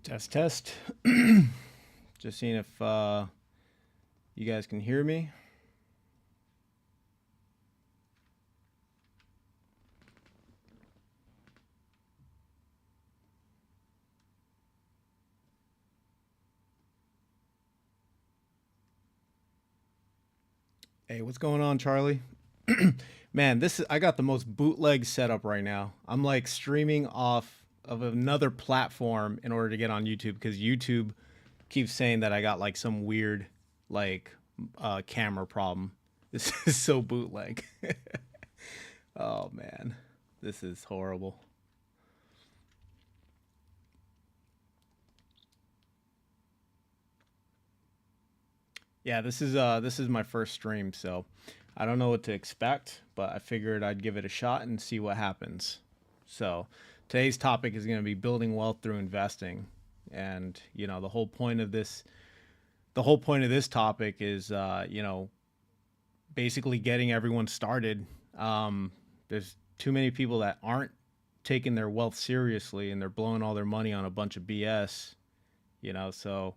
Test, test. Just seeing if you guys can hear me. Hey, what's going on, Charlie? Man, I got the most bootleg setup right now. I'm like streaming off of another platform in order to get on YouTube because YouTube keeps saying that I got like some weird like camera problem. This is so bootleg. Oh man, this is horrible. Yeah, this is my first stream, so I don't know what to expect, but I figured I'd give it a shot and see what happens. So, today's topic is going to be building wealth through investing. And, the whole point of this topic is basically getting everyone started. There's too many people that aren't taking their wealth seriously and they're blowing all their money on a bunch of BS, so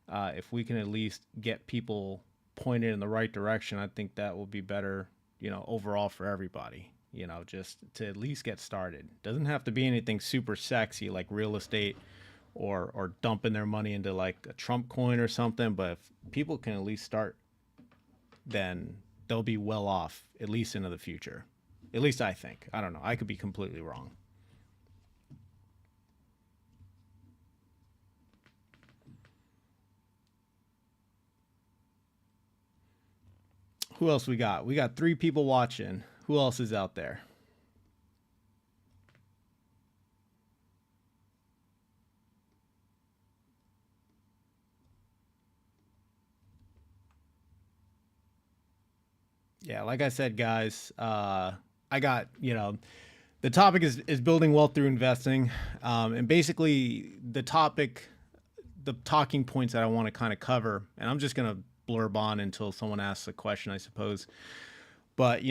if we can at least get people pointed in the right direction, I think that will be better, overall for everybody. Just to at least get started. Doesn't have to be anything super sexy like real estate or dumping their money into like a Trump coin or something. But if people can at least start, then they'll be well off at least into the future. At least I think. I don't know. I could be completely wrong. Who else we got? We got three people watching. Who else is out there? Yeah, like I said, guys, I got, the topic is building wealth through investing. And basically, the talking points that I want to kind of cover, and I'm just going to blurb on until someone asks a question, I suppose. But,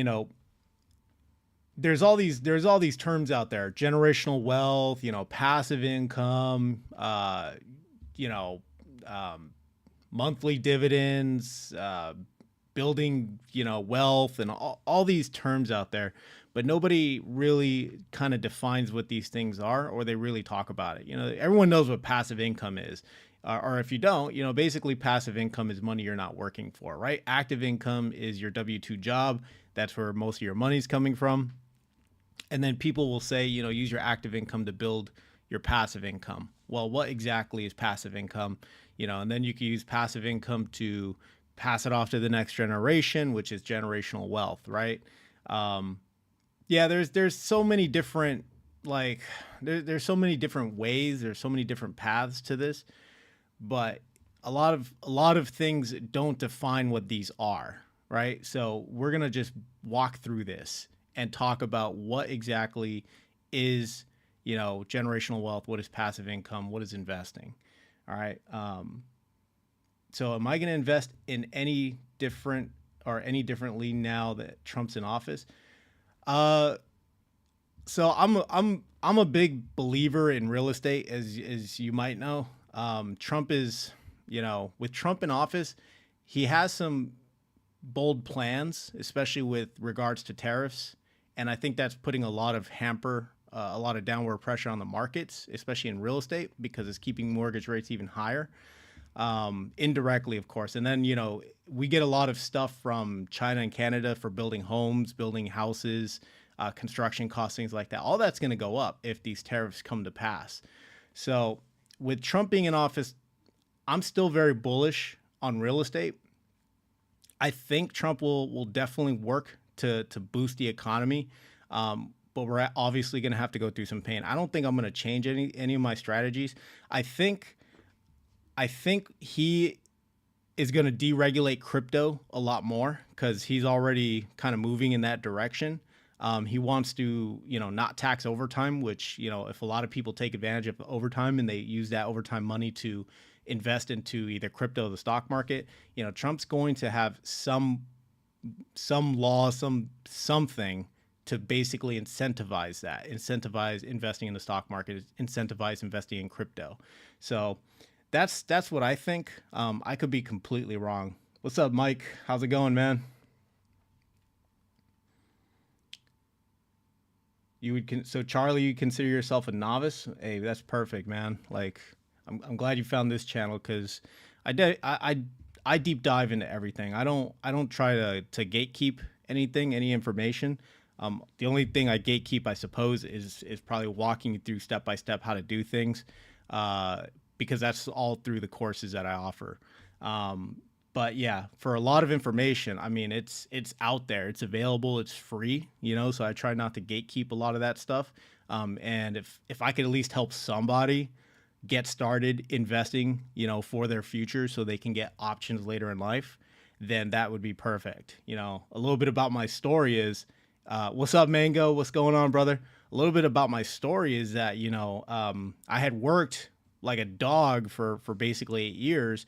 there's all these terms out there: generational wealth, passive income, you know, um, monthly dividends, building, wealth, and all these terms out there. But nobody really kind of defines what these things are, or they really talk about it. Everyone knows what passive income is. Or if you don't, basically passive income is money you're not working for, right? Active income is your W 2 job. That's where most of your money's coming from. And then people will say, use your active income to build your passive income. Well, what exactly is passive income? And then you can use passive income to pass it off to the next generation, which is generational wealth, right? Um, yeah, there's so many different like there's so many different ways, there's so many different paths to this, but a lot of things don't define what these are, right? So we're gonna just walk through this and talk about what exactly is, generational wealth, what is passive income, what is investing. All right. So am I going to invest in any different or any differently now that Trump's in office? Uh, so I'm a big believer in real estate, as you might know. Trump is, with Trump in office, he has some bold plans, especially with regards to tariffs, and I think that's putting a lot of downward pressure on the markets, especially in real estate, because it's keeping mortgage rates even higher, indirectly, of course. And then, we get a lot of stuff from China and Canada for building homes, building houses, construction costs, things like that. All that's going to go up if these tariffs come to pass. So, with Trump being in office, I'm still very bullish on real estate. I think Trump will definitely work to boost the economy, but we're obviously going to have to go through some pain. I don't think I'm going to change any of my strategies. I think I think he is going to deregulate crypto a lot more because he's already kind of moving in that direction. He wants to, not tax overtime, which, if a lot of people take advantage of overtime and they use that overtime money to invest into either crypto or the stock market, Trump's going to have some law, something to basically incentivize that, incentivize investing in the stock market, incentivize investing in crypto. So that's what I think. I could be completely wrong. What's up, Mike? How's it going, man? So Charlie, you consider yourself a novice? Hey, that's perfect, man. Like, I'm glad you found this channel because I deep dive into everything. I don't try to gatekeep any information. The only thing I gatekeep, I suppose, is probably walking you through step by step how to do things, because that's all through the courses that I offer. But yeah, for a lot of information, I mean, it's out there, it's available, it's free, So I try not to gatekeep a lot of that stuff. And if I could at least help somebody get started investing, for their future, so they can get options later in life, then that would be perfect. A little bit about my story is, what's up, Mango? What's going on, brother? A little bit about my story is that, I had worked like a dog for basically 8 years,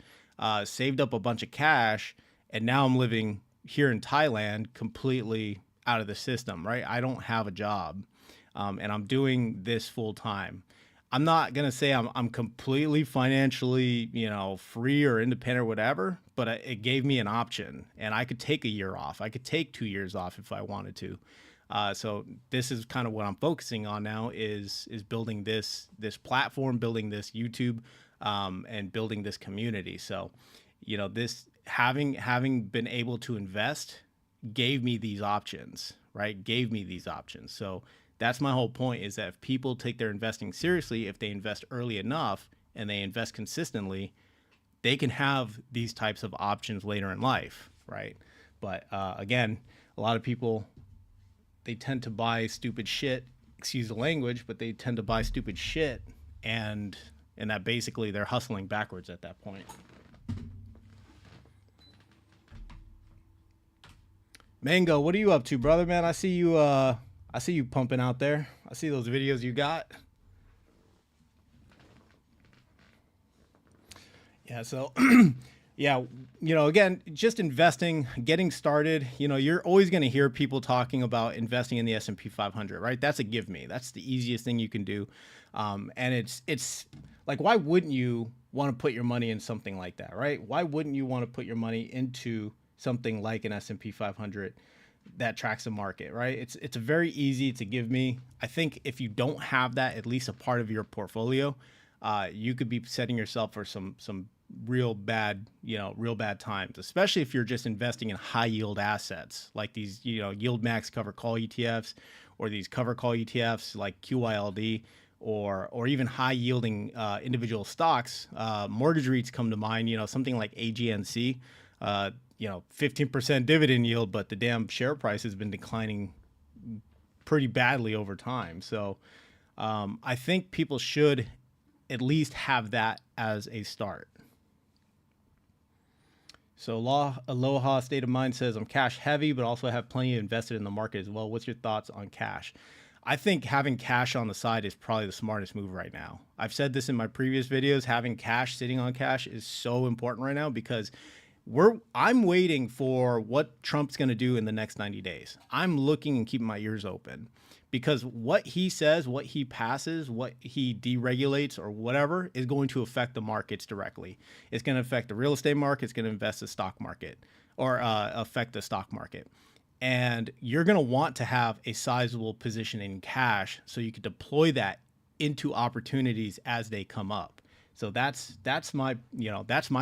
saved up a bunch of cash, and now I'm living here in Thailand completely out of the system, right? I don't have a job, and I'm doing this full time. I'm not gonna say I'm completely financially, free or independent or whatever, but it gave me an option, and I could take a year off. I could take 2 years off if I wanted to. So this is kind of what I'm focusing on now is building this platform, building this YouTube, and building this community. So, this having been able to invest gave me these options, right? Gave me these options. So that's my whole point, is that if people take their investing seriously, if they invest early enough and they invest consistently, they can have these types of options later in life, right? But again, a lot of people, they tend to buy stupid shit, excuse the language, but they tend to buy stupid shit, and that basically they're hustling backwards at that point. Mango, what are you up to, brother, man? I see you pumping out there. I see those videos you got. Yeah, so yeah, again, just investing, getting started, you're always going to hear people talking about investing in the S&P 500, right? That's a give me. That's the easiest thing you can do. And it's like, why wouldn't you want to put your money in something like that, right? Why wouldn't you want to put your money into something like an S&P 500 that tracks the market, right? It's a very easy to give me. I think if you don't have that, at least a part of your portfolio, you could be setting yourself for some real bad times, especially if you're just investing in high yield assets like these, yield max cover call ETFs, or these cover call ETFs like QYLD, or even high yielding individual stocks. Mortgage REITs come to mind, something like AGNC, 15% dividend yield, but the damn share price has been declining pretty badly over time. So I think people should at least have that as a start. So Aloha State of Mind says, I'm cash heavy, but also have plenty invested in the market as well. What's your thoughts on cash? I think having cash on the side is probably the smartest move right now. I've said this in my previous videos. Having cash, sitting on cash, is so important right now, because I'm waiting for what Trump's going to do in the next 90 days. I'm looking and keeping my ears open, because what he says, what he passes, what he deregulates or whatever is going to affect the markets directly. It's going to affect the real estate market. It's going to affect the stock market. And you're going to want to have a sizable position in cash so you can deploy that into opportunities as they come up. So that's my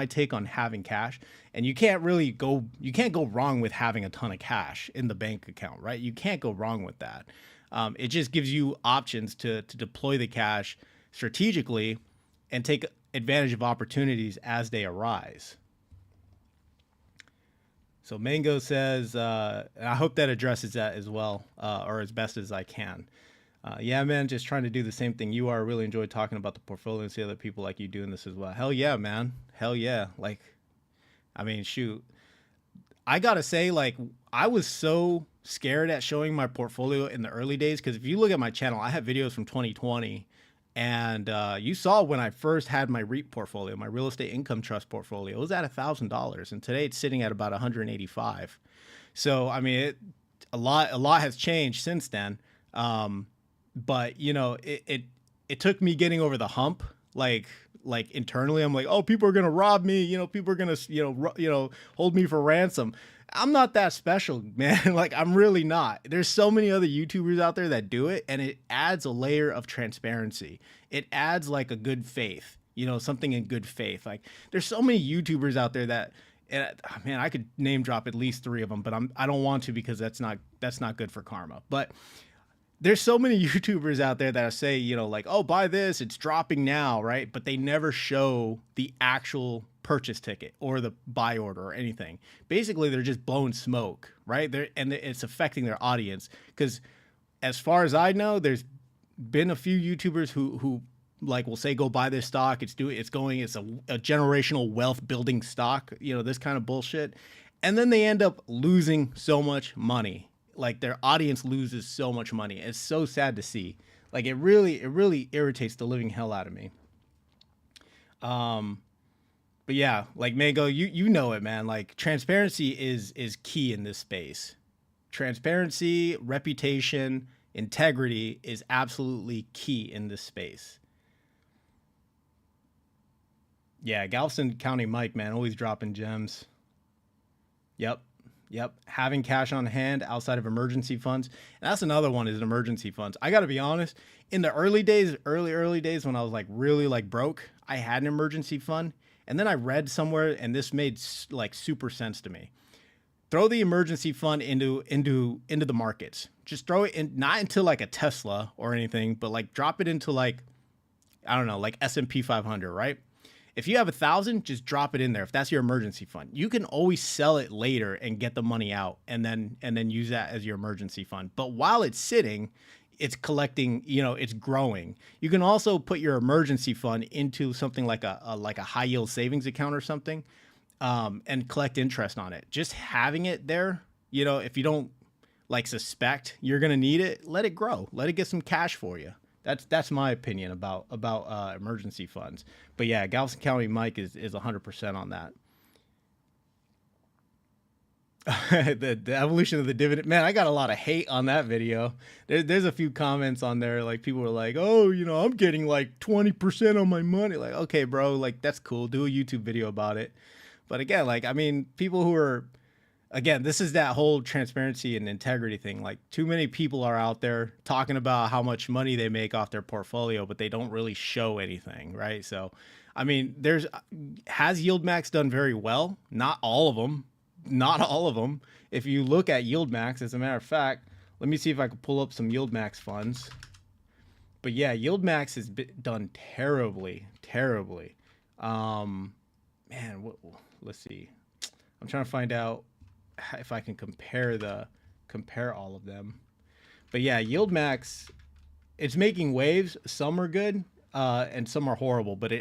take on having cash. And you can't go wrong with having a ton of cash in the bank account, right? You can't go wrong with that. It just gives you options to deploy the cash strategically and take advantage of opportunities as they arise. So Mango says, and I hope that addresses that as well, or as best as I can. Yeah, man, just trying to do the same thing you are. I really enjoyed talking about the portfolio and see other people like you doing this as well. Hell yeah, man. Hell yeah. Like, I mean, shoot. I gotta say, like, I was so scared at showing my portfolio in the early days, because if you look at my channel, I have videos from 2020, and you saw when I first had my REIT portfolio, my real estate income trust portfolio, it was at $1,000, and today it's sitting at about 185. So I mean, a lot has changed since then. Um, but it took me getting over the hump, like internally. I'm like, oh, people are gonna rob me. People are gonna hold me for ransom. I'm not that special, man. Like, I'm really not. There's so many other YouTubers out there that do it, and it adds a layer of transparency. It adds like a good faith, something in good faith. Like, there's so many YouTubers out there that, and man, I could name drop at least 3 of them, but I don't want to, because that's not good for karma. But there's so many YouTubers out there that say, like, oh, buy this, it's dropping now, right? But they never show the actual purchase ticket or the buy order or anything. Basically, they're just blowing smoke, right? And it's affecting their audience, because as far as I know, there's been a few YouTubers who like will say, go buy this stock. It's a generational wealth building stock, this kind of bullshit. And then they end up losing so much money. Like, their audience loses so much money. It's so sad to see. Like, it really irritates the living hell out of me. But yeah, like, Mango, you know it, man. Like, transparency is key in this space. Transparency, reputation, integrity is absolutely key in this space. Yeah, Galveston County Mike, man, always dropping gems. Yep. Yep. Having cash on hand outside of emergency funds. And that's another one, is emergency funds. I got to be honest, in the early days, early days, when I was like really like broke, I had an emergency fund. And then I read somewhere, and this made like super sense to me. Throw the emergency fund into the markets. Just throw it in, not into like a Tesla or anything, but like drop it into, like, I don't know, like S&P 500, right? If you have 1,000, just drop it in there. If that's your emergency fund, you can always sell it later and get the money out, and then use that as your emergency fund. But while it's sitting, it's collecting, it's growing. You can also put your emergency fund into something like a high yield savings account or something, and collect interest on it. Just having it there, if you don't like suspect you're going to need it, let it grow, let it get some cash for you. That's my opinion about emergency funds. But yeah, Galveston County Mike is 100% on that. The evolution of the dividend, man. I got a lot of hate on that video. There's a few comments on there, like, people were like, oh, I'm getting like 20% on my money. Like, okay, bro, like, that's cool. Do a YouTube video about it. But again, like, I mean, people who are, again, this is that whole transparency and integrity thing. Like, too many people are out there talking about how much money they make off their portfolio, but they don't really show anything, right? So, I mean, has YieldMax done very well? Not all of them. Not all of them. If you look at YieldMax, as a matter of fact, let me see if I can pull up some YieldMax funds. But yeah, YieldMax has done terribly, terribly. Man, let's see. I'm trying to find out if I can compare all of them. But yeah, YieldMax, it's making waves. Some are good, and some are horrible. But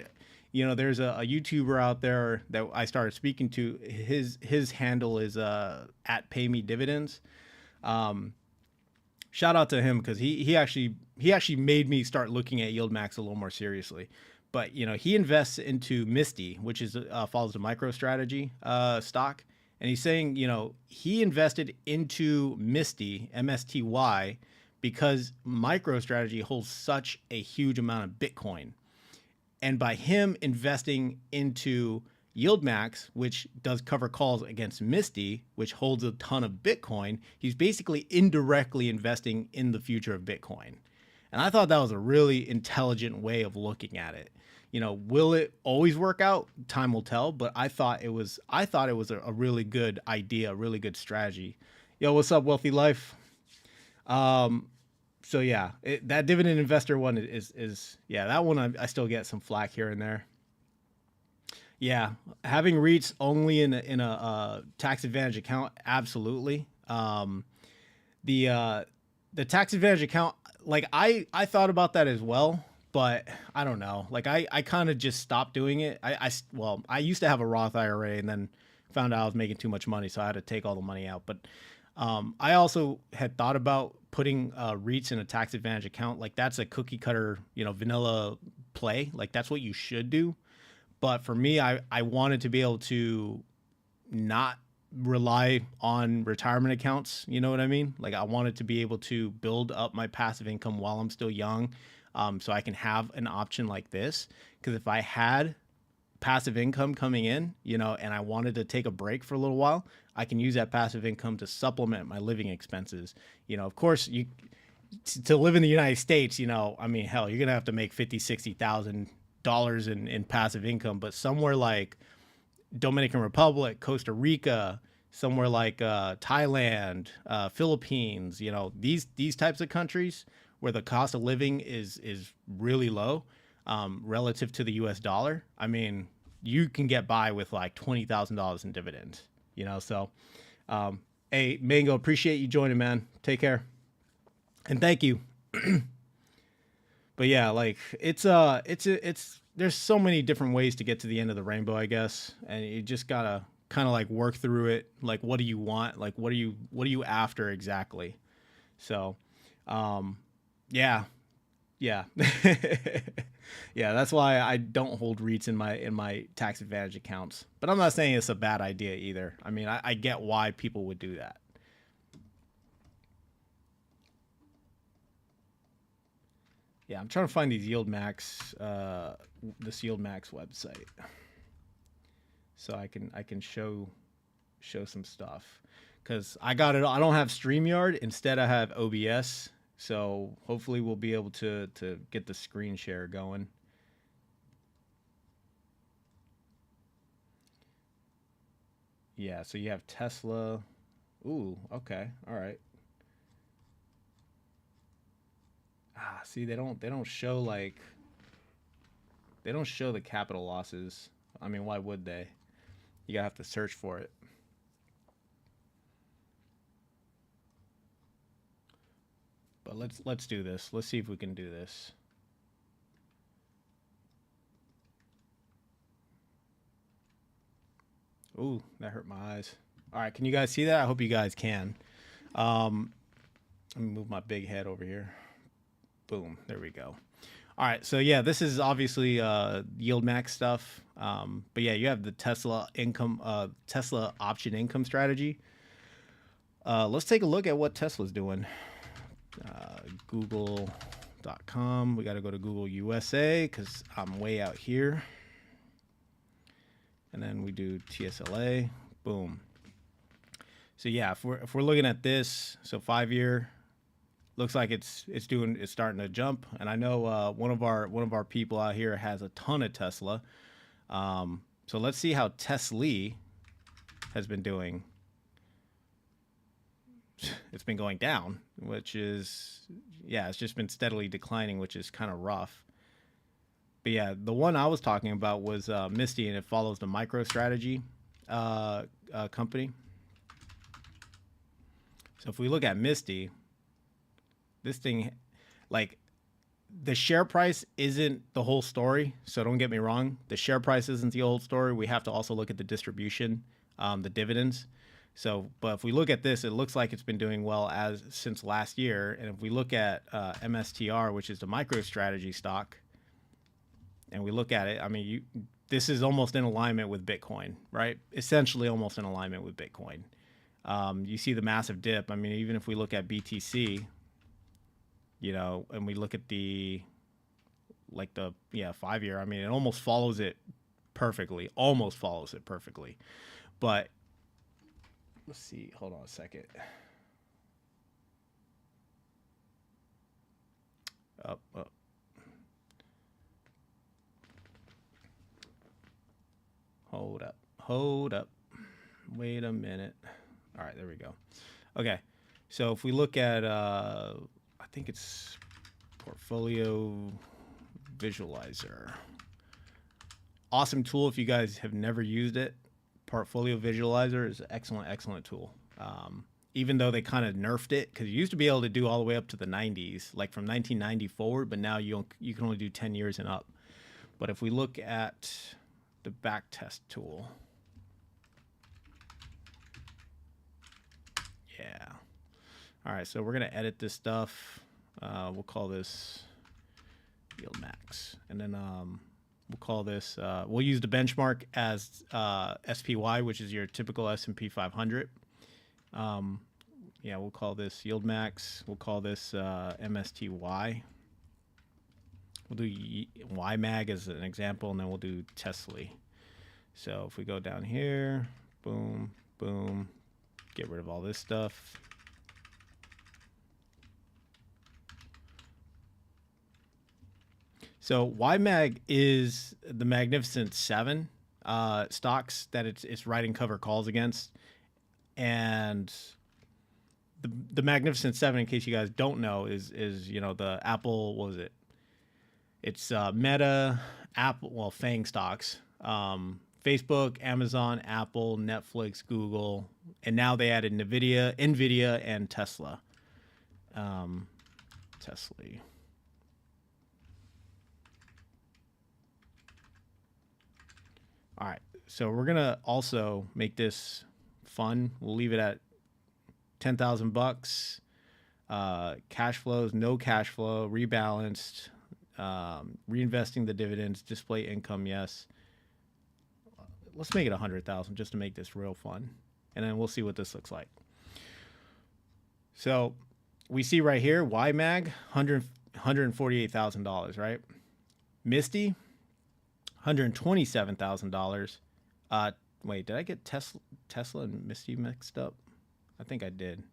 there's a YouTuber out there that I started speaking to. His handle is at Pay Me Dividends. Shout out to him, because he actually made me start looking at YieldMax a little more seriously. But he invests into Misty, which is follows the MicroStrategy stock. And he's saying, he invested into Misty, MSTY, because MicroStrategy holds such a huge amount of Bitcoin. And by him investing into YieldMax, which does cover calls against Misty, which holds a ton of Bitcoin, he's basically indirectly investing in the future of Bitcoin. And I thought that was a really intelligent way of looking at it. Will it always work out? Time will tell. But I thought it was a really good idea, a really good strategy. Yo, what's up, Wealthy Life? So yeah, that dividend investor one is yeah, that one I still get some flack here and there. Yeah, having REITs only in a tax advantage account, absolutely. The tax advantage account, like, I thought about that as well. But I don't know. Like, I kind of just stopped doing it. I used to have a Roth IRA, and then found out I was making too much money, so I had to take all the money out. But I also had thought about putting REITs in a tax advantage account. Like, that's a cookie cutter, vanilla play. Like, that's what you should do. But for me, I wanted to be able to not rely on retirement accounts. You know what I mean? Like I wanted to be able to build up my passive income while I'm still young, so I can have an option like this. Because if I had passive income coming in, you know, and I wanted to take a break for a little while, I can use that passive income to supplement my living expenses. You know, of course, you to live in the United States, you know, I mean, hell, you're gonna have to make 50, $60,000 in passive income, but somewhere like Dominican Republic, Costa Rica, somewhere like Thailand, Philippines, you know, these types of countries where the cost of living is really low relative to the U.S. dollar. I mean, you can get by with like $20,000 in dividends, you know. So, hey, Mango, appreciate you joining, man. Take care, and thank you. But yeah, like it's there's so many different ways to get to the end of the rainbow, I guess, and you just gotta kind of like work through it. Like, what do you want? Like, what are you after exactly? So, yeah, yeah, yeah. That's why I don't hold REITs in my tax advantage accounts. But I'm not saying it's a bad idea either. I mean, I get why people would do that. Yeah, I'm trying to find these Yield Max, this Yield Max website, so I can show some stuff, because I got it. I don't have StreamYard. Instead, I have OBS. So hopefully we'll be able to get the screen share going. Yeah. So you have Tesla. Ooh. Okay. All right. Ah, see, they don't show like they don't show the capital losses. I mean, why would they? You gotta have to search for it. But let's do this. Let's see if we can do this. Ooh, that hurt my eyes. All right, can you guys see that? I hope you guys can. Um, Let me move my big head over here. Boom, there we go. All right, so yeah, this is obviously yield max stuff. But yeah, you have the Tesla option income strategy. Let's take a look at what Tesla's doing. Google.com. We got to go to Google USA because I'm way out here. And then we do TSLA. Boom. So yeah, if we're looking at this, so 5-year, looks like it's starting to jump. And I know one of our people out here has a ton of Tesla. So let's see how Tesla has been doing. It's been going down, which is, yeah, it's just been steadily declining, which is kind of rough. But yeah, the one I was talking about was Misty, and it follows the MicroStrategy company. So if we look at Misty, this thing, like, the share price isn't the whole story. So don't get me wrong. The share price isn't the whole story. We have to also look at the distribution, the dividends. So, but if we look at this, it looks like it's been doing well since last year. And if we look at MSTR, which is the MicroStrategy stock, and we look at it, I mean, this is almost in alignment with Bitcoin, right? Essentially almost in alignment with Bitcoin. You see the massive dip. I mean, even if we look at BTC, you know, and we look at the 5-year, I mean, it almost follows it perfectly, But let's see, hold on a second. Up. Hold up. Wait a minute. All right, there we go. Okay, so if we look at, I think it's Portfolio Visualizer. Awesome tool if you guys have never used it. Portfolio Visualizer is an excellent tool. Even though they kind of nerfed it, because you used to be able to do all the way up to the 90s, like from 1990 forward, but now you can only do 10 years and up. But if we look at the backtest tool, yeah. All right, so we're gonna edit this stuff. We'll call this Yield Max, and then We'll call this, we'll use the benchmark as SPY, which is your typical S&P 500. Yeah, we'll call this yield max. We'll call this MSTY. We'll do YMAG as an example, and then we'll do Tesla. So if we go down here, boom, boom, get rid of all this stuff. So YMAG is the Magnificent Seven stocks that it's writing cover calls against, and the Magnificent Seven, in case you guys don't know, is the Apple. What was it? It's Meta, Apple, well, FANG stocks, Facebook, Amazon, Apple, Netflix, Google, and now they added Nvidia, and Tesla. Tesla. All right, so we're gonna also make this fun. We'll leave it at $10,000. Cash flows, no cash flow, rebalanced, reinvesting the dividends, display income, yes. Let's make it 100,000 just to make this real fun, and then we'll see what this looks like. So we see right here YMAG $148,000, right? Misty $127,000. Wait, did I get Tesla and Misty mixed up? I think I did,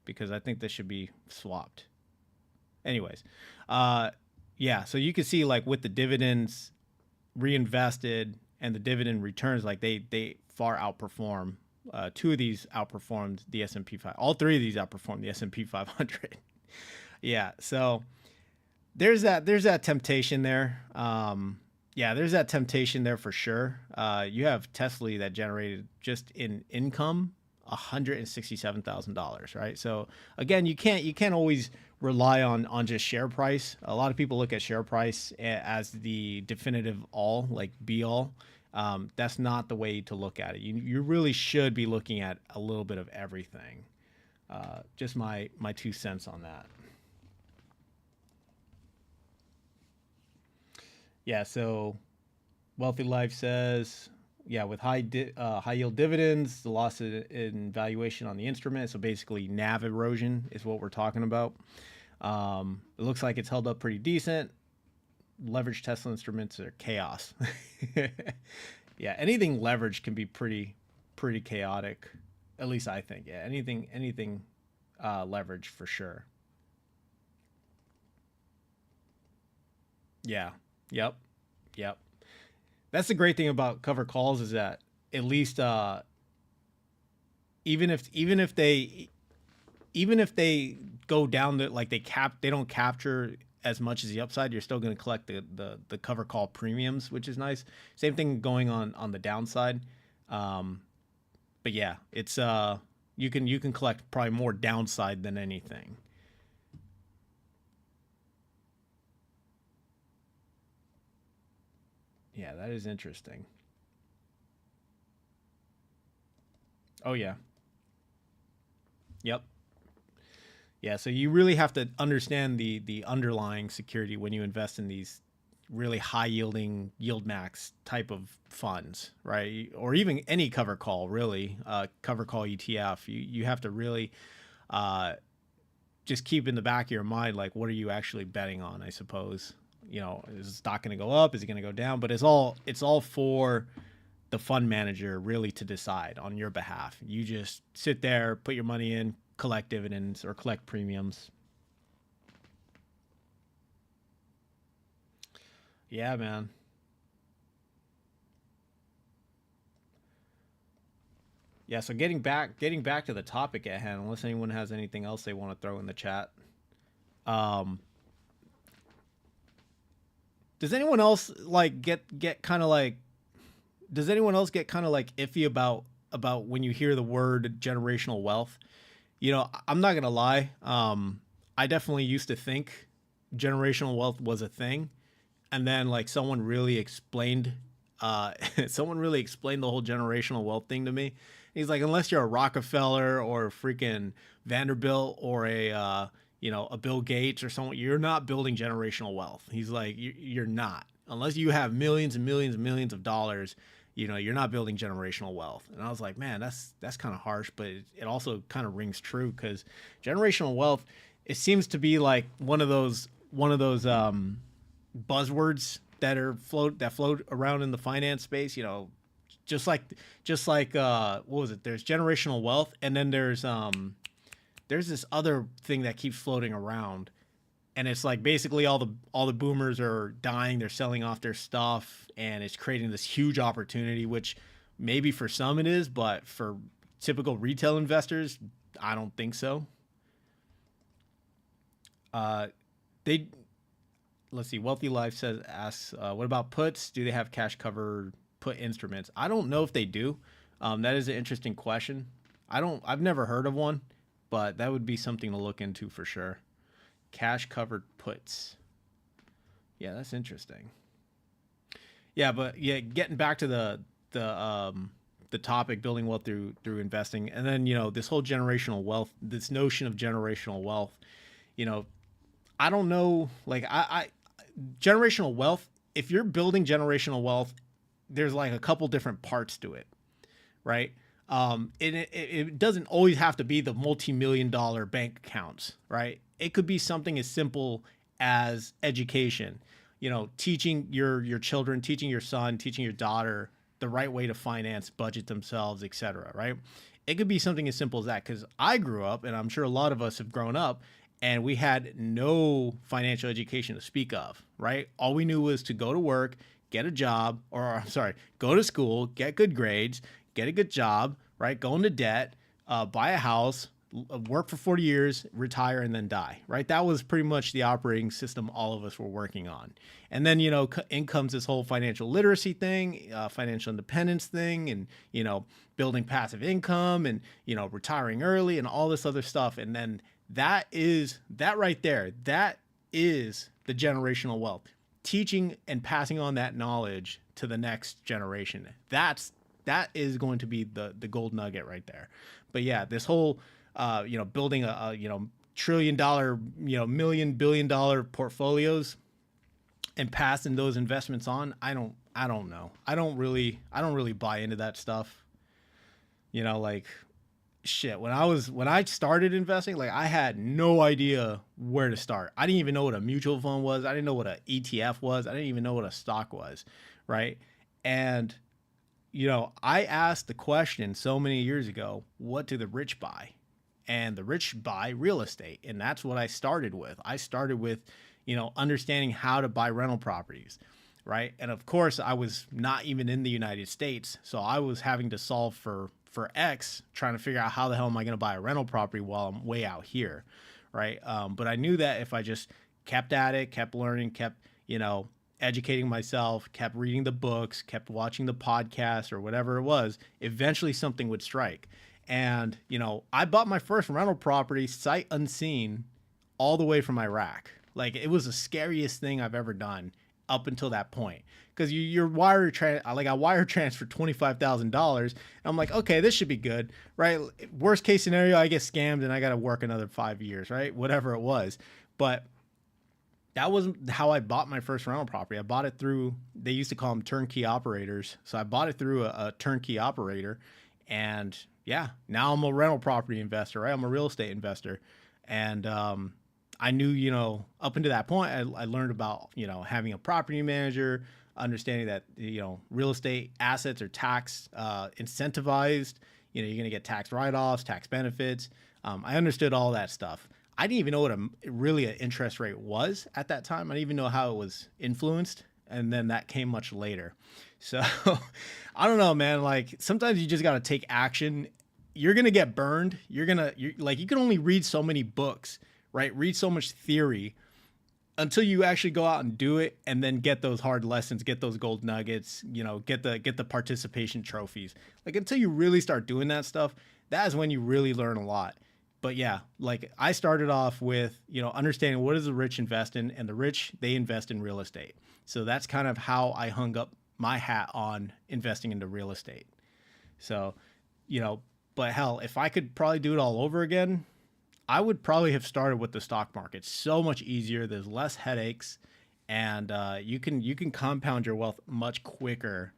because I think this should be swapped. Anyways, yeah, so you can see, like, with the dividends reinvested and the dividend returns, like they far outperform. Two of these outperformed the S&P 500. All three of these outperformed the S&P 500. Yeah, so there's that temptation there. Yeah, there's that temptation there for sure. You have Tesla that generated just in income $167,000, right? So again, you can't always rely on just share price. A lot of people look at share price as the definitive all, like be all. That's not the way to look at it. You really should be looking at a little bit of everything. Just my 2 cents on that. Yeah, so Wealthy Life says, yeah, with high yield dividends, the loss in valuation on the instrument. So basically NAV erosion is what we're talking about. It looks like it's held up pretty decent. Leveraged Tesla instruments are chaos. Yeah, anything leveraged can be pretty chaotic. At least I think. Yeah, anything leveraged for sure. Yeah. Yep. That's the great thing about cover calls, is that at least even if they go down they don't capture as much as the upside, you're still going to collect the cover call premiums, which is nice. Same thing going on the downside. But yeah, it's you can collect probably more downside than anything. Yeah, that is interesting. Oh yeah. Yep. Yeah, so you really have to understand the underlying security when you invest in these really high yielding yield max type of funds, right? Or even any cover call, really, cover call ETF. You have to really just keep in the back of your mind, like, what are you actually betting on, I suppose. Is the stock going to go up? Is it going to go down? But it's all for the fund manager really to decide on your behalf. You just sit there, put your money in, collect dividends or collect premiums. Yeah, man. Yeah, so getting back to the topic at hand, unless anyone has anything else they want to throw in the chat. Does anyone else get kind of like iffy about when you hear the word generational wealth? I'm not gonna lie. I definitely used to think generational wealth was a thing, and then like someone really explained the whole generational wealth thing to me. He's like, unless you're a Rockefeller or a freaking Vanderbilt or a Bill Gates or someone, you're not building generational wealth. He's like, you're not. unless you have millions and millions and millions of dollars, you're not building generational wealth. And I was like, man, that's kind of harsh, but it also kind of rings true, because generational wealth, it seems to be like one of those buzzwords that float around in the finance space. Just like what was it? There's generational wealth, and then there's this other thing that keeps floating around, and it's like basically all the boomers are dying, they're selling off their stuff, and it's creating this huge opportunity, which maybe for some it is, but for typical retail investors, I don't think so. They Let's see. Wealthy Life asks, what about puts? Do they have cash cover put instruments? I don't know if they do. That is an interesting question. I've never heard of one, but that would be something to look into for sure. Cash covered puts. Yeah, that's interesting. Yeah, but yeah, getting back to the topic, building wealth through investing, and then this whole generational wealth, this notion of generational wealth. You know, I don't know, like I generational wealth. If you're building generational wealth, there's like a couple different parts to it, right? It doesn't always have to be the multi-million dollar bank accounts, right? It could be something as simple as education, teaching your children, teaching your son, teaching your daughter the right way to finance, budget themselves, etc. Right? It could be something as simple as that, because I grew up, and I'm sure a lot of us have grown up, and we had no financial education to speak of, right? All we knew was to go to work, get a job, or I'm sorry, go to school, get good grades, get a good job, right? Go into debt, buy a house, work for 40 years, retire, and then die, right? That was pretty much the operating system all of us were working on. And then, in comes this whole financial literacy thing, financial independence thing, and, building passive income, and, retiring early, and all this other stuff. And then that right there, that is the generational wealth, teaching and passing on that knowledge to the next generation. That is going to be the gold nugget right there. But yeah, this whole building a trillion dollar, million billion dollar portfolios and passing those investments on, I don't know. I don't really buy into that stuff. Like, shit, when I started investing, like, I had no idea where to start. I didn't even know what a mutual fund was. I didn't know what an ETF was. I didn't even know what a stock was, right? And I asked the question so many years ago, what do the rich buy? And the rich buy real estate. And that's what I started with. I started with, understanding how to buy rental properties, right? And of course, I was not even in the United States. So I was having to solve for X, trying to figure out how the hell am I going to buy a rental property while I'm way out here, right? But I knew that if I just kept at it, kept learning, kept, educating myself, kept reading the books, kept watching the podcast or whatever it was, eventually something would strike. And, I bought my first rental property sight unseen all the way from Iraq. Like, it was the scariest thing I've ever done up until that point. Because I wire transferred $25,000. I'm like, okay, this should be good, right? Worst case scenario, I get scammed and I got to work another 5 years, right? Whatever it was. But that wasn't how I bought my first rental property. I bought it through, they used to call them turnkey operators. So I bought it through a turnkey operator. And yeah, now I'm a rental property investor, right? I'm a real estate investor. And I knew, up until that point, I learned about, having a property manager, understanding that, real estate assets are tax incentivized. You're going to get tax write-offs, tax benefits. I understood all that stuff. I didn't even know what really an interest rate was at that time. I didn't even know how it was influenced. And then that came much later. So I don't know, man. Like, sometimes you just got to take action. You're going to get burned. You can only read so many books, right? Read so much theory until you actually go out and do it, and then get those hard lessons, get those gold nuggets, get the participation trophies. Like, until you really start doing that stuff, that is when you really learn a lot. But yeah, like, I started off with, understanding what does the rich invest in, and the rich, they invest in real estate. So that's kind of how I hung up my hat on investing into real estate. So, but hell, if I could probably do it all over again, I would probably have started with the stock market. So much easier. There's less headaches, and you can compound your wealth much quicker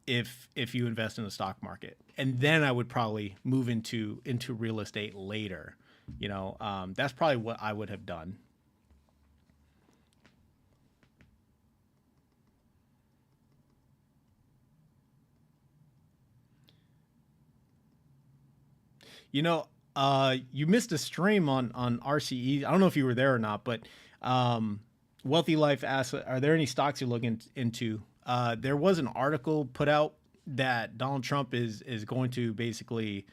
if you invest in the stock market. And then I would probably move into real estate later. That's probably what I would have done. You know, you missed a stream on RCE. I don't know if you were there or not, but um, Wealthy Life asked, "Are there any stocks you're looking into?" There was an article put out that Donald Trump is going to basically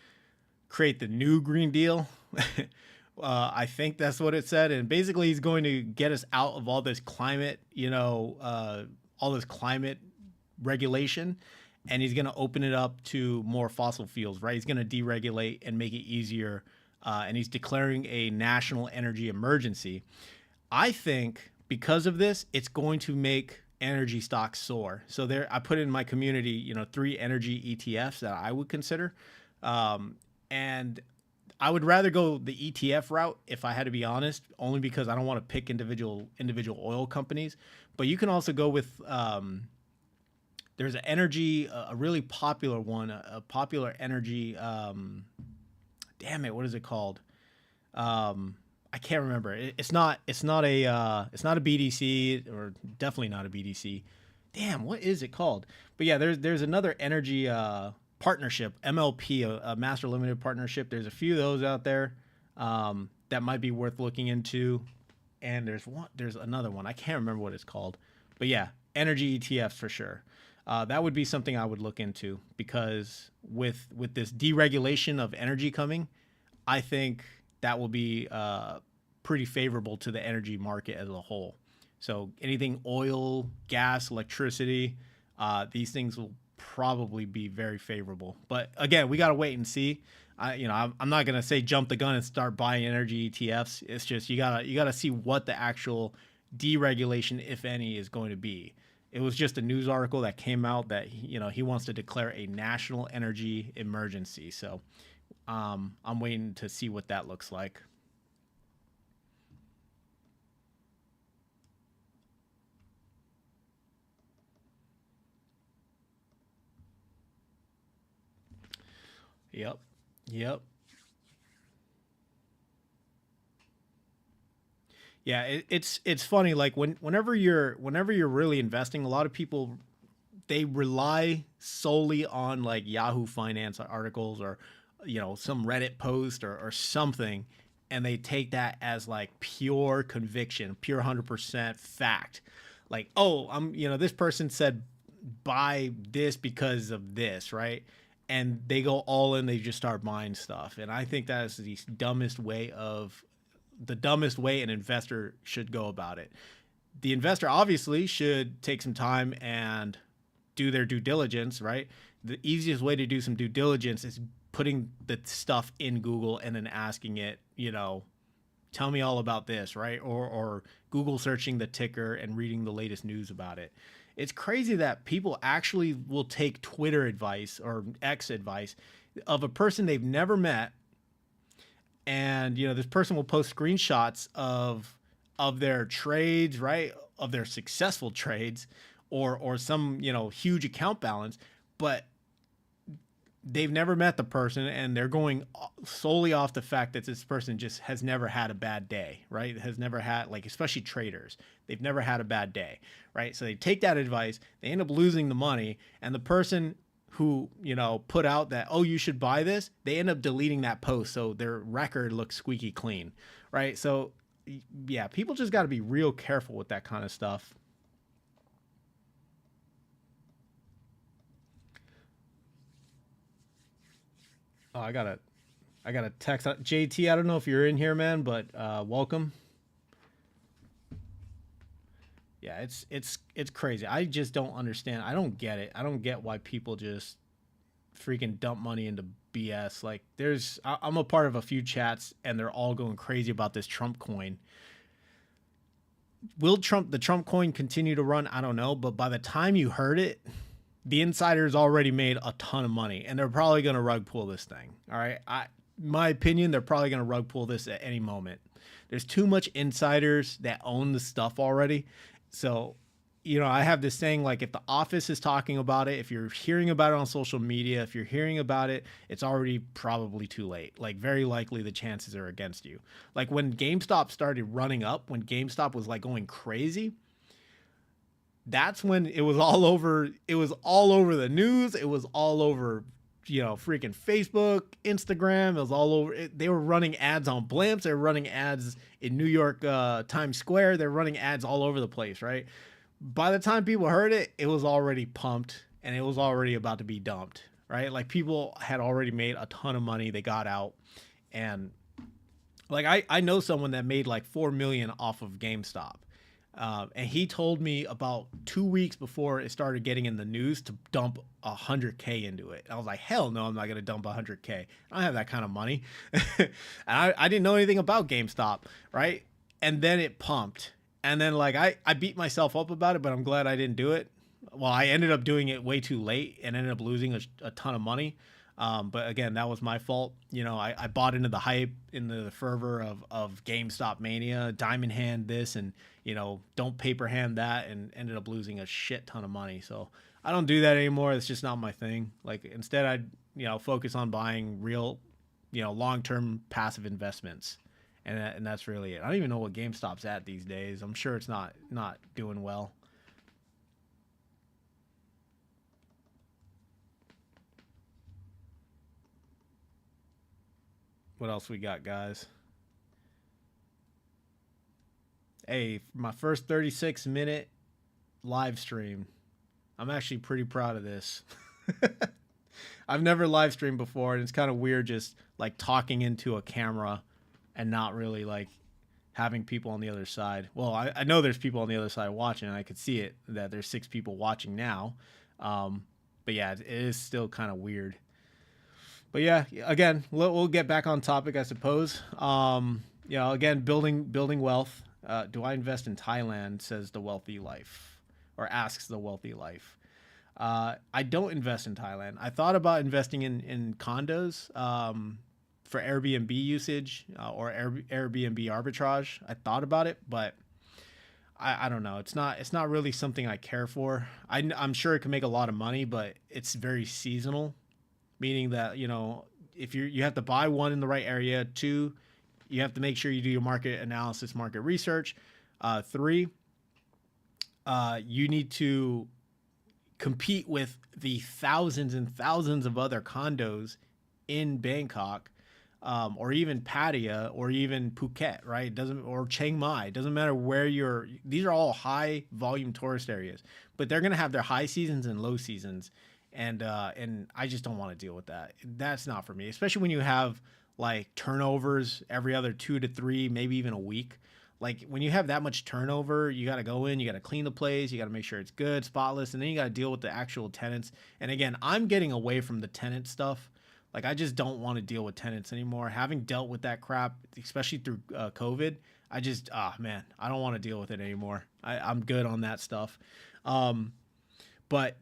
create the new Green Deal. I think that's what it said, and basically he's going to get us out of all this climate, all this climate regulation, and he's going to open it up to more fossil fuels, right? He's going to deregulate and make it easier, and he's declaring a national energy emergency. I think because of this, it's going to make energy stocks soar. So there, I put in my community, three energy ETFs that I would consider, and I would rather go the ETF route if I had to be honest, only because I don't want to pick individual oil companies. But you can also go with there's an energy, a really popular one, a popular energy. Damn it, what is it called? I can't remember. It's not a BDC, or definitely not a BDC. Damn, what is it called? But yeah, there's another energy partnership, MLP, a master limited partnership. There's a few of those out there that might be worth looking into. And there's another one. I can't remember what it's called. But yeah, energy ETFs for sure. That would be something I would look into, because with this deregulation of energy coming, I think that will be pretty favorable to the energy market as a whole. So anything oil, gas, electricity, these things will probably be very favorable. But again, we got to wait and see. I'm not gonna say jump the gun and start buying energy ETFs. It's just you gotta see what the actual deregulation, if any, is going to be. It was just a news article that came out that he wants to declare a national energy emergency. So I'm waiting to see what that looks like. Yep. Yep. Yeah, it's funny. Like whenever you're really investing, a lot of people, they rely solely on like Yahoo Finance articles, or some Reddit post, or something, and they take that as like pure conviction, pure 100% fact. Like, oh, this person said buy this because of this, right? And they go all in, they just start buying stuff. And I think that is the dumbest way an investor should go about it. The investor obviously should take some time and do their due diligence, right? The easiest way to do some due diligence is putting the stuff in Google and then asking it, tell me all about this, right? Or Google searching the ticker and reading the latest news about it. It's crazy that people actually will take Twitter advice or X advice of a person they've never met, and this person will post screenshots of their trades, right, of their successful trades, or some huge account balance, but they've never met the person, and they're going solely off the fact that this person just has never had a bad day, right? Has never had, like, especially traders, they've never had a bad day, right? So they take that advice, they end up losing the money, and the person who put out that, oh, you should buy this, they end up deleting that post, so their record looks squeaky clean, right? So yeah, people just got to be real careful with that kind of stuff. Oh, I got a text. JT, I don't know if you're in here, man, but welcome. Yeah, it's crazy. I just don't understand. I don't get it. I don't get why people just freaking dump money into BS. Like, I'm a part of a few chats, and they're all going crazy about this Trump coin. Will the Trump coin continue to run? I don't know, but by the time you heard it, the insiders already made a ton of money, and they're probably going to rug pull this thing. All right, my opinion, they're probably going to rug pull this at any moment. There's too much insiders that own the stuff already, So, I have this saying, like, if the office is talking about it, if you're hearing about it on social media, if you're hearing about it, it's already probably too late. Like, very likely the chances are against you. Like, when GameStop started running up, when GameStop was like going crazy, that's when it was all over. It was all over the news. It was all over, freaking Facebook, Instagram. It was all over. They were running ads on Blimps. They were running ads in New York, Times Square. They're running ads all over the place, right? By the time people heard it, it was already pumped and it was already about to be dumped, right? Like, people had already made a ton of money. They got out, and like, I know someone that made like 4 million off of GameStop. And he told me about 2 weeks before it started getting in the news to dump 100K into it. And I was like, hell no, I'm not going to dump 100K. I don't have that kind of money. And I didn't know anything about GameStop, right? And then it pumped. And then, like, I beat myself up about it, but I'm glad I didn't do it. Well, I ended up doing it way too late and ended up losing a ton of money. But again, that was my fault. I bought into the hype, into the fervor of GameStop mania, diamond hand this, and, don't paper hand that, and ended up losing a shit ton of money. So I don't do that anymore. It's just not my thing. Like, instead, I'd, focus on buying real, long-term passive investments. And that's really it. I don't even know what GameStop's at these days. I'm sure it's not doing well. What else we got, guys? Hey, my first 36-minute live stream. I'm actually pretty proud of this. I've never live streamed before, and it's kind of weird just like talking into a camera and not really like having people on the other side. Well, I know there's people on the other side watching, and I could see it that there's 6 people watching now. But yeah, it is still kind of weird. But yeah, again, we'll get back on topic, I suppose. Again, building wealth. Do I invest in Thailand? Says the wealthy life, or asks the wealthy life. I don't invest in Thailand. I thought about investing in condos for Airbnb usage or Airbnb arbitrage. I thought about it, but I don't know. It's not really something I care for. I'm sure it can make a lot of money, but it's very seasonal, meaning that, if you have to buy one in the right area. 2, you have to make sure you do your market analysis, market research. 3, you need to compete with the thousands and thousands of other condos in Bangkok, or even Pattaya, or even Phuket, right? It doesn't, or Chiang Mai. It doesn't matter where these are all high volume tourist areas, but they're going to have their high seasons and low seasons. And I just don't want to deal with that. That's not for me, especially when you have like turnovers every other 2 to 3, maybe even a week. Like, when you have that much turnover, you got to go in, you got to clean the place, you got to make sure it's good, spotless, and then you got to deal with the actual tenants. And again, I'm getting away from the tenant stuff. Like, I just don't want to deal with tenants anymore. Having dealt with that crap, especially through COVID, man, I don't want to deal with it anymore. I'm good on that stuff. But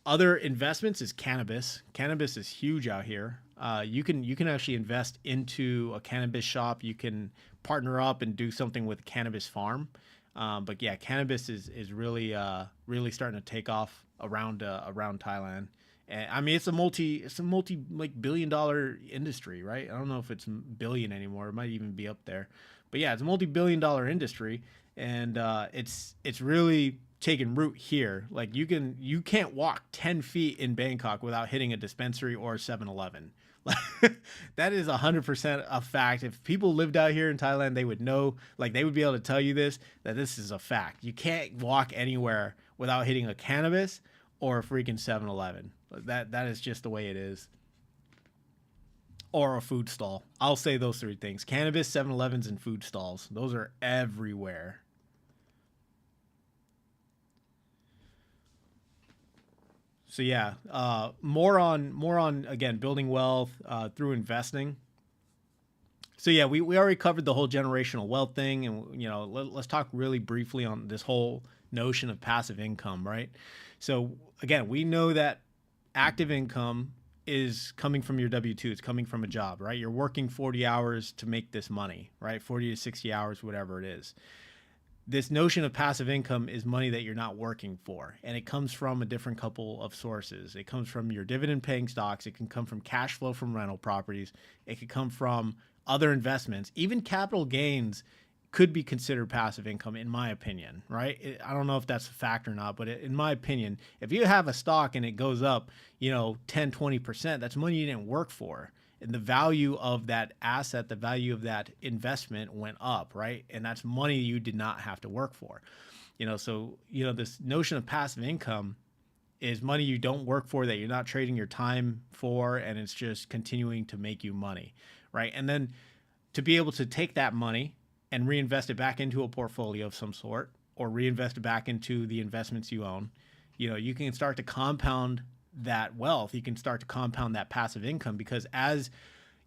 other investments is cannabis. Cannabis is huge out here. You can actually invest into a cannabis shop. You can partner up and do something with a cannabis farm. But yeah, cannabis is really really starting to take off around Thailand. And I mean, it's a multi like $billion industry, right? I don't know if it's billion anymore. It might even be up there. But yeah, it's a multi-billion-dollar industry, and it's really taking root here. Like, you can't walk 10 feet in Bangkok without hitting a dispensary or a 7-Eleven. That is 100% a fact. If people lived out here in Thailand, they would know, like, they would be able to tell you that this is a fact. You can't walk anywhere without hitting a cannabis or a freaking 7-Eleven. That is just the way it is. Or a food stall. I'll say those 3 things: cannabis, 7-Elevens, and food stalls. Those are everywhere. So yeah, more on again, building wealth through investing. So yeah, we already covered the whole generational wealth thing, and let's talk really briefly on this whole notion of passive income, right? So again, we know that active income is coming from your W-2. It's coming from a job, right? You're working 40 hours to make this money, right? 40 to 60 hours, whatever it is. this notion of passive income is money that you're not working for, and it comes from a different couple of sources. It comes from your dividend paying stocks. It can come from cash flow from rental properties. It could come from other investments. Even capital gains could be considered passive income, in my opinion, right? I don't know if that's a fact or not, but in my opinion, if you have a stock and it goes up, 10, 20%, that's money you didn't work for. And the value of that asset, the value of that investment went up, right? And that's money you did not have to work for. So, this notion of passive income is money you don't work for, that you're not trading your time for, and it's just continuing to make you money, right? And then to be able to take that money and reinvest it back into a portfolio of some sort, or reinvest it back into the investments you own, you can start to compound that wealth. You can start to compound that passive income, because as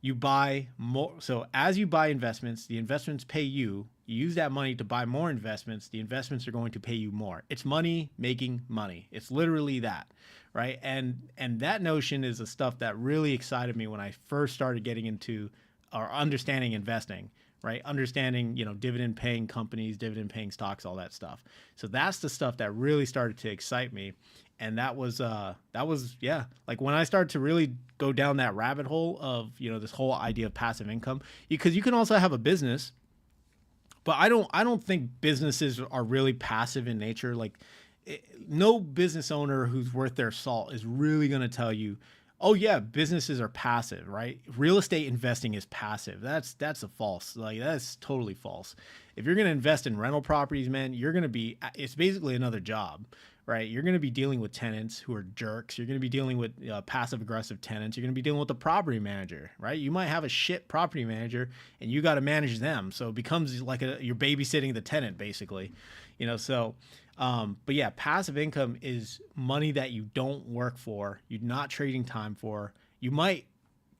you buy more, so as you buy investments, the investments pay you. You use that money to buy more investments. The investments are going to pay you more. It's money making money. It's literally that, right? And that notion is the stuff that really excited me when I first started getting into or understanding investing, right? Understanding, dividend paying companies, dividend paying stocks, all that stuff. So that's the stuff that really started to excite me. And that was like when I started to really go down that rabbit hole of, this whole idea of passive income, because you can also have a business, but I don't think businesses are really passive in nature. Like, no business owner who's worth their salt is really going to tell you, oh yeah, businesses are passive, right? Real estate investing is passive. That's a false. Like, that's totally false. If you're going to invest in rental properties, man, it's basically another job, right? You're going to be dealing with tenants who are jerks. You're going to be dealing with passive aggressive tenants. You're going to be dealing with the property manager, right? You might have a shit property manager and you got to manage them. So it becomes like you're babysitting the tenant, basically, but yeah, passive income is money that you don't work for. You're not trading time for. You might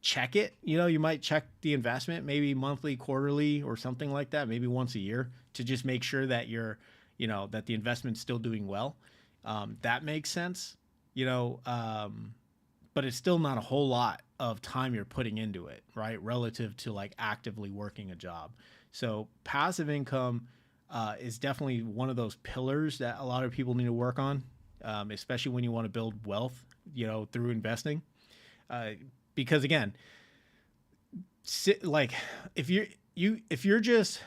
check it, you might check the investment maybe monthly, quarterly, or something like that, maybe once a year, to just make sure that that the investment's still doing well. That makes sense, but it's still not a whole lot of time you're putting into it, right? Relative to like actively working a job. So passive income is definitely one of those pillars that a lot of people need to work on, especially when you want to build wealth, through investing. Because again, like if you're just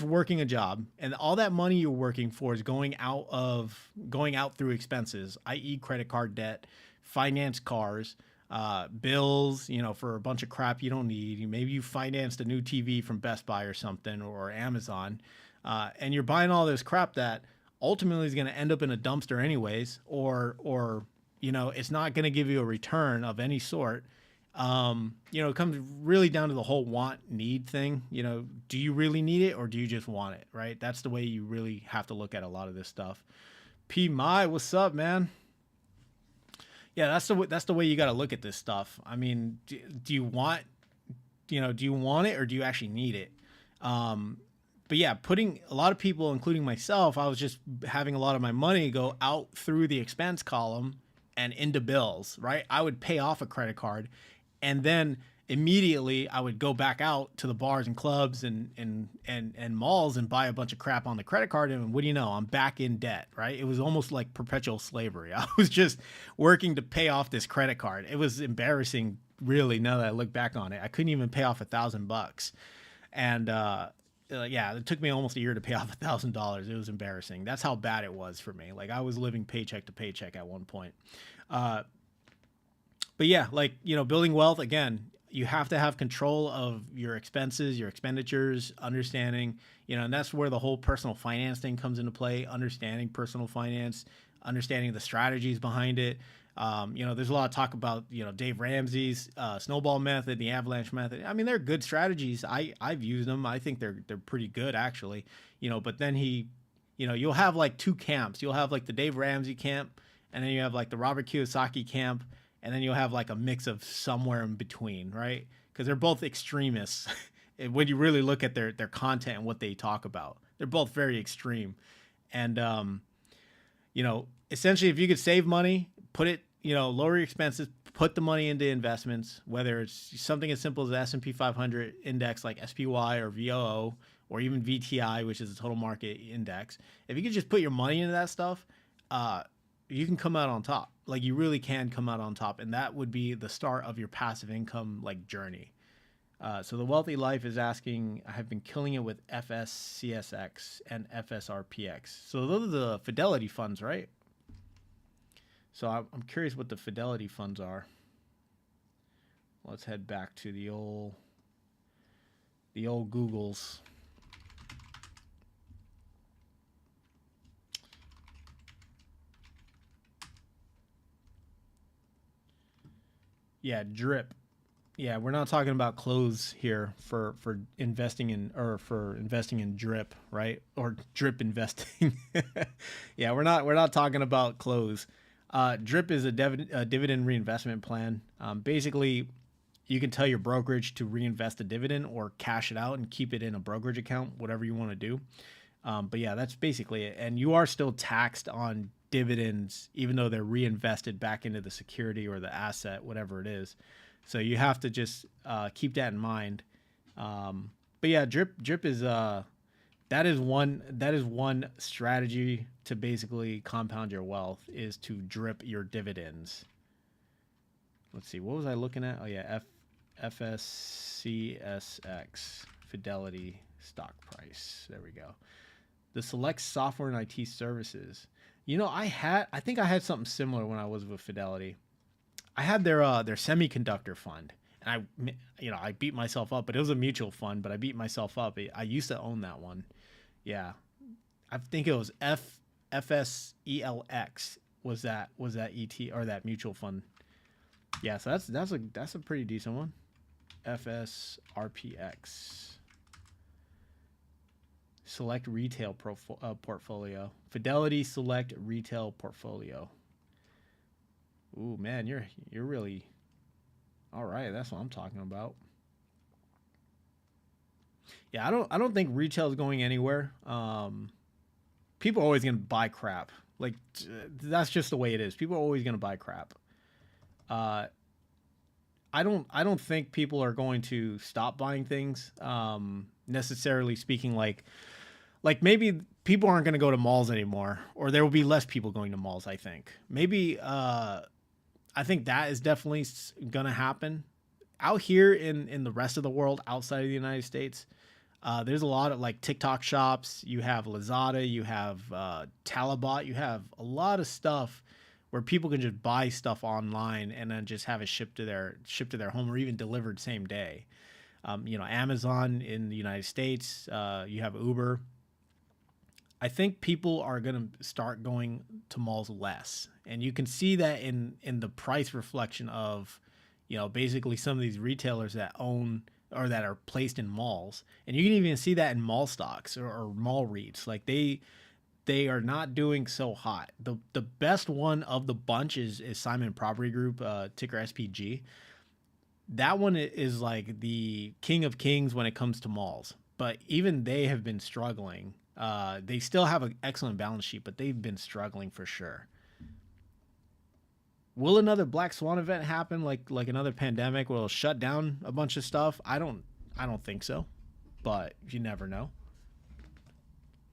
working a job and all that money you're working for is going out through expenses, i.e. credit card debt, finance cars, bills, for a bunch of crap you don't need. Maybe you financed a new TV from Best Buy or something, or Amazon, and you're buying all this crap that ultimately is going to end up in a dumpster anyways, or it's not going to give you a return of any sort. It comes really down to the whole want need thing. Do you really need it or do you just want it, right? That's the way you really have to look at a lot of this stuff. P. Mai, what's up, man? Yeah, that's the way you got to look at this stuff. I mean, do you want it or do you actually need it? But yeah, putting a lot of people, including myself, I was just having a lot of my money go out through the expense column and into bills, right? I would pay off a credit card and then immediately I would go back out to the bars and clubs and malls and buy a bunch of crap on the credit card. And what do you know? I'm back in debt, right? It was almost like perpetual slavery. I was just working to pay off this credit card. It was embarrassing, really, now that I look back on it. I couldn't even pay off $1,000. And, yeah, it took me almost a year to pay off $1,000. It was embarrassing. That's how bad it was for me. Like, I was living paycheck to paycheck at one point. But yeah, like, building wealth, again, you have to have control of your expenses, your expenditures, understanding, and that's where the whole personal finance thing comes into play, understanding personal finance, understanding the strategies behind it. There's a lot of talk about, Dave Ramsey's snowball method, the avalanche method. I mean, they're good strategies. I've used them. I think they're pretty good, actually, but then you'll have like two camps. You'll have like the Dave Ramsey camp, and then you have like the Robert Kiyosaki camp, and then you'll have like a mix of somewhere in between, right? Because they're both extremists. When you really look at their content and what they talk about, they're both very extreme. And, essentially, if you could save money, put it, lower your expenses, put the money into investments, whether it's something as simple as the S&P 500 index like SPY or VOO, or even VTI, which is the total market index, if you could just put your money into that stuff, you can come out on top. Like you really can come out on top, and that would be the start of your passive income like journey. So the Wealthy Life is asking, I have been killing it with FSCSX and FSRPX. So those are the Fidelity funds, right? So I'm curious what the Fidelity funds are. Let's head back to the old Googles. Yeah, DRIP. Yeah, we're not talking about clothes here for investing in DRIP, right? Or DRIP investing. Yeah, we're not talking about clothes. DRIP is a dividend reinvestment plan. Basically, you can tell your brokerage to reinvest the dividend or cash it out and keep it in a brokerage account, whatever you want to do. But yeah, that's basically it. And you are still taxed on dividends, even though they're reinvested back into the security or the asset, whatever it is. So you have to just keep that in mind. But yeah, drip is that is one strategy to basically compound your wealth, is to drip your dividends. Let's see, what was I looking at? Oh yeah, FSCSX, Fidelity stock price. There we go. The select software and IT services. You know, I think I had something similar when I was with Fidelity. I had their semiconductor fund, and I beat myself up, but it was a mutual fund, but I beat myself up. I used to own that one. Yeah, I think it was FSELX was that ET or that mutual fund. Yeah, so that's a pretty decent one. FSRPX. Select retail portfolio. Fidelity Select Retail Portfolio. Ooh, man, you're really all right. That's what I'm talking about. Yeah, I don't think retail is going anywhere. People are always gonna buy crap. Like that's just the way it is. People are always gonna buy crap. I don't think people are going to stop buying things. Necessarily speaking, like maybe people aren't going to go to malls anymore, or there will be less people going to malls. I think maybe I think that is definitely going to happen out here in the rest of the world outside of the United States. There's a lot of like TikTok shops. You have Lazada. You have Talabat. You have a lot of stuff where people can just buy stuff online and then just have it shipped to their home or even delivered same day. Amazon in the United States. You have Uber. I think people are going to start going to malls less. And you can see that in the price reflection of, basically some of these retailers that own or that are placed in malls. And you can even see that in mall stocks or mall REITs. Like they are not doing so hot. The best one of the bunch is Simon Property Group, ticker SPG. That one is like the king of kings when it comes to malls. But even they have been struggling. They still have an excellent balance sheet, but they've been struggling for sure. Will another black swan event happen, like another pandemic? Will it shut down a bunch of stuff? I don't think so, but you never know.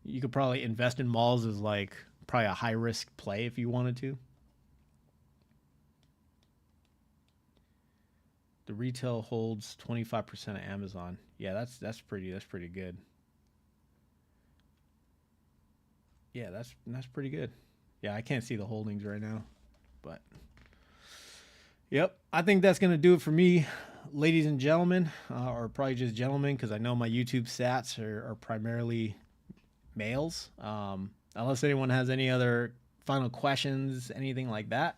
You could probably invest in malls as like probably a high risk play if you wanted to. The retail holds 25% of Amazon. Yeah, that's pretty good. Yeah, that's pretty good. Yeah, I can't see the holdings right now, but yep, I think that's gonna do it for me, ladies and gentlemen, or probably just gentlemen, because I know my YouTube stats are primarily males. Unless anyone has any other final questions, anything like that.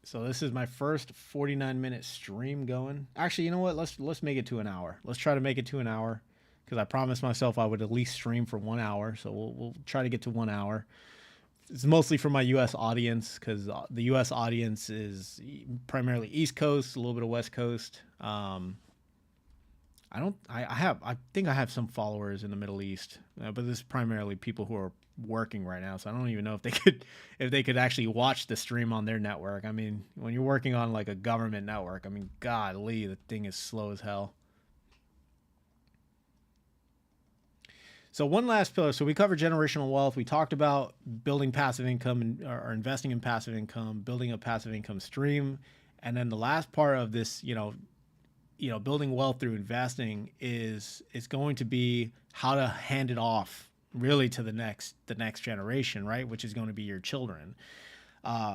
So this is my first 49-minute stream going. Actually, you know what? Let's make it to an hour. Let's try to make it to an hour, because I promised myself I would at least stream for 1 hour. So we'll try to get to 1 hour. It's mostly for my U.S. audience, because the U.S. audience is primarily East Coast, a little bit of West Coast. I think I have some followers in the Middle East, but this is primarily people who are working right now, so I don't even know if they could actually watch the stream on their network. I mean, when you're working on like a government network, I mean, golly, the thing is slow as hell. So one last pillar. So we covered generational wealth. We talked about building passive income or investing in passive income, building a passive income stream, and then the last part of this, building wealth through investing is going to be how to hand it off really to the next generation, right? Which is going to be your children.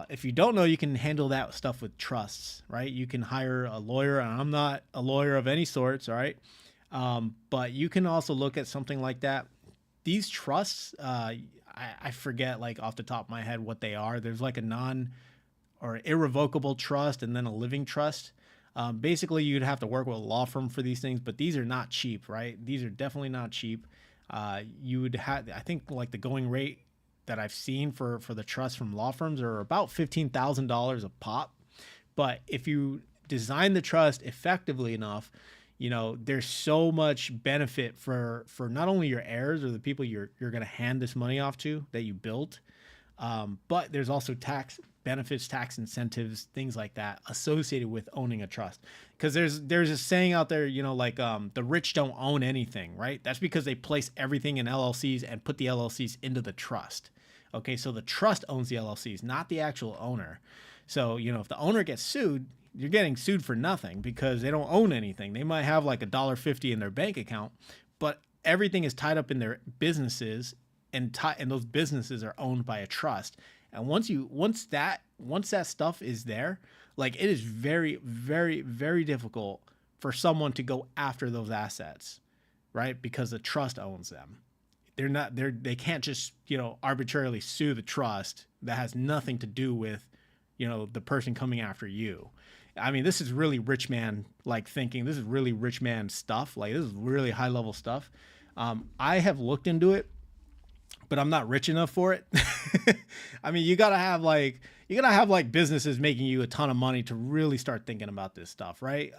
If you don't know, you can handle that stuff with trusts, right? You can hire a lawyer, and I'm not a lawyer of any sorts, all right? But you can also look at something like that. These trusts, I forget like off the top of my head what they are. There's like a non or irrevocable trust and then a living trust. Basically, you'd have to work with a law firm for these things, but these are not cheap, right? These are definitely not cheap. You would have, I think, like the going rate that I've seen for the trust from law firms are about $15,000 a pop. But if you design the trust effectively enough, there's so much benefit for not only your heirs or the people you're going to hand this money off to that you built, but there's also tax benefits, tax incentives, things like that associated with owning a trust. Because there's a saying out there, the rich don't own anything, right? That's because they place everything in LLCs and put the LLCs into the trust. Okay, so the trust owns the LLCs, not the actual owner. So, if the owner gets sued, you're getting sued for nothing because they don't own anything. They might have like $1.50 in their bank account, but everything is tied up in their businesses, and those businesses are owned by a trust. And once that stuff is there, like it is very, very, very difficult for someone to go after those assets, right? Because the trust owns them. They can't just, arbitrarily sue the trust that has nothing to do with, the person coming after you. I mean, this is really rich man like thinking. This is really rich man stuff. Like this is really high level stuff. I have looked into it, but I'm not rich enough for it. I mean, you gotta have like businesses making you a ton of money to really start thinking about this stuff, right?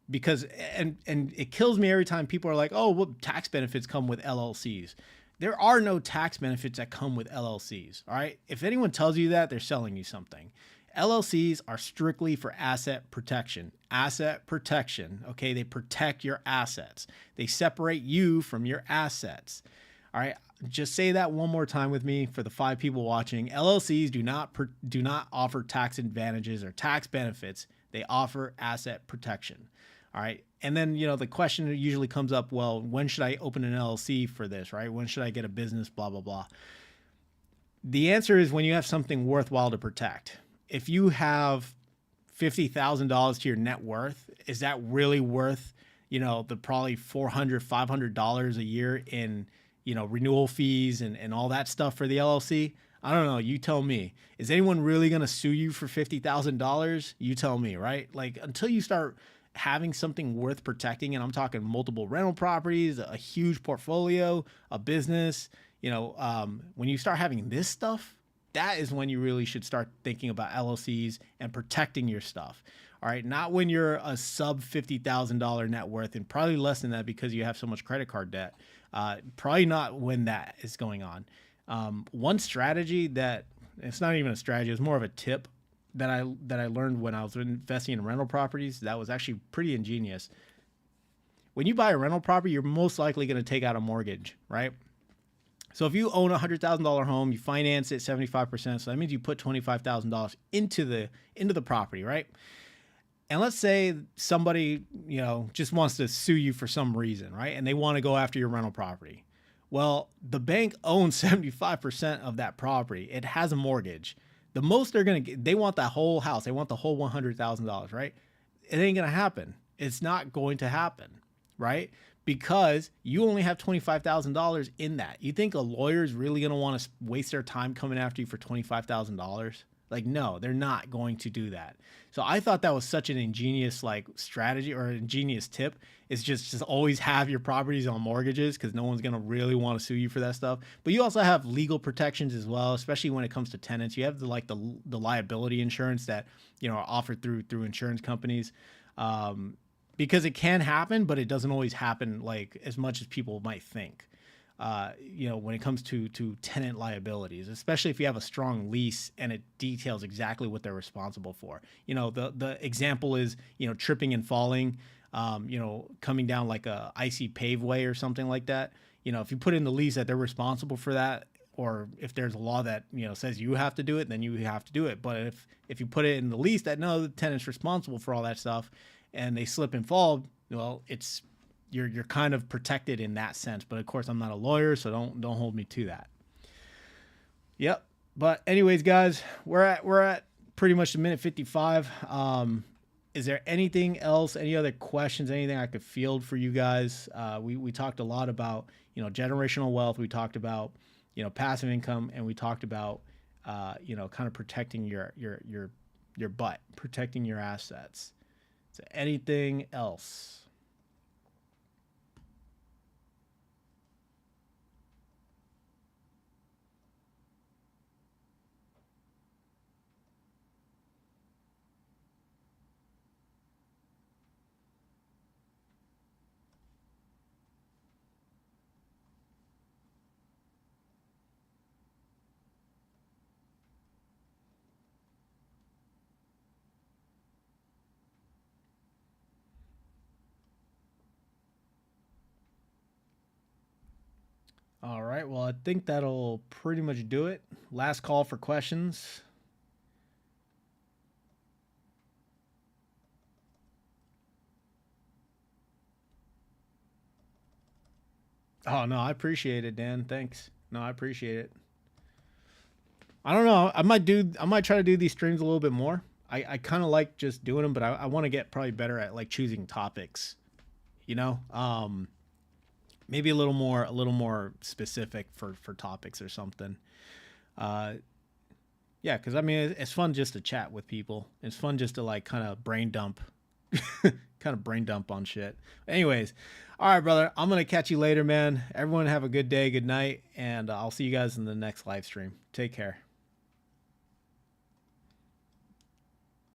Because and it kills me every time people are like, oh, what tax benefits come with LLCs? There are no tax benefits that come with LLCs. All right. If anyone tells you that, they're selling you something. LLCs are strictly for asset protection. Asset protection. Okay. They protect your assets. They separate you from your assets. All right. Just say that one more time with me for the 5 people watching. LLCs do not offer tax advantages or tax benefits. They offer asset protection. All right. And then, the question usually comes up, well, when should I open an LLC for this, right? When should I get a business, blah, blah, blah. The answer is when you have something worthwhile to protect. If you have $50,000 to your net worth, is that really worth, the probably $400, $500 a year in, renewal fees and all that stuff for the LLC? I don't know. You tell me. Is anyone really going to sue you for $50,000? You tell me, right? Like until you start having something worth protecting, and I'm talking multiple rental properties, a huge portfolio, a business, when you start having this stuff, that is when you really should start thinking about LLCs and protecting your stuff. All right. Not when you're a sub $50,000 net worth and probably less than that because you have so much credit card debt. Probably not when that is going on. One strategy that it's not even a strategy, it's more of a tip that I learned when I was investing in rental properties that was actually pretty ingenious. When you buy a rental property, you're most likely going to take out a mortgage, right? So if you own a $100,000 home, you finance it 75%. So that means you put $25,000 into the property, right? And let's say somebody, just wants to sue you for some reason, right? And they want to go after your rental property. Well, the bank owns 75% of that property. It has a mortgage. The most they're going to get, they want that whole house. They want the whole $100,000, right? It ain't going to happen. It's not going to happen, right? Because you only have $25,000 in that. You think a lawyer is really going to want to waste their time coming after you for $25,000? Like, no, they're not going to do that. So I thought that was such an ingenious strategy or an ingenious tip. It's just always have your properties on mortgages because no one's going to really want to sue you for that stuff. But you also have legal protections as well, especially when it comes to tenants. You have the liability insurance that, are offered through insurance companies. Because it can happen, but it doesn't always happen like as much as people might think. when it comes to tenant liabilities, especially if you have a strong lease and it details exactly what they're responsible for. The example is, tripping and falling, coming down like a icy paveway or something like that. If you put in the lease that they're responsible for that, or if there's a law that says you have to do it, then you have to do it. But if you put it in the lease that no, the tenant's responsible for all that stuff, and they slip and fall, well, it's you're kind of protected in that sense. But of course, I'm not a lawyer, so don't hold me to that. Yep. But anyways, guys, we're at pretty much a minute 55. Is there anything else? Any other questions? Anything I could field for you guys? We talked a lot about generational wealth. We talked about passive income, and we talked about kind of protecting your butt, protecting your assets. Is there anything else? All right. Well, I think that'll pretty much do it. Last call for questions. Oh no, I appreciate it, Dan. Thanks. No, I appreciate it. I don't know. I might try to do these streams a little bit more. I kind of like just doing them, but I want to get probably better at like choosing topics. You know, maybe a little more specific for topics or something. Uh, yeah, because I mean it's fun just to chat with people. It's fun just to like kind of brain dump, kind of brain dump on shit. Anyways, all right, brother. I'm gonna catch you later, man. Everyone have a good day, good night, and I'll see you guys in the next live stream. Take care.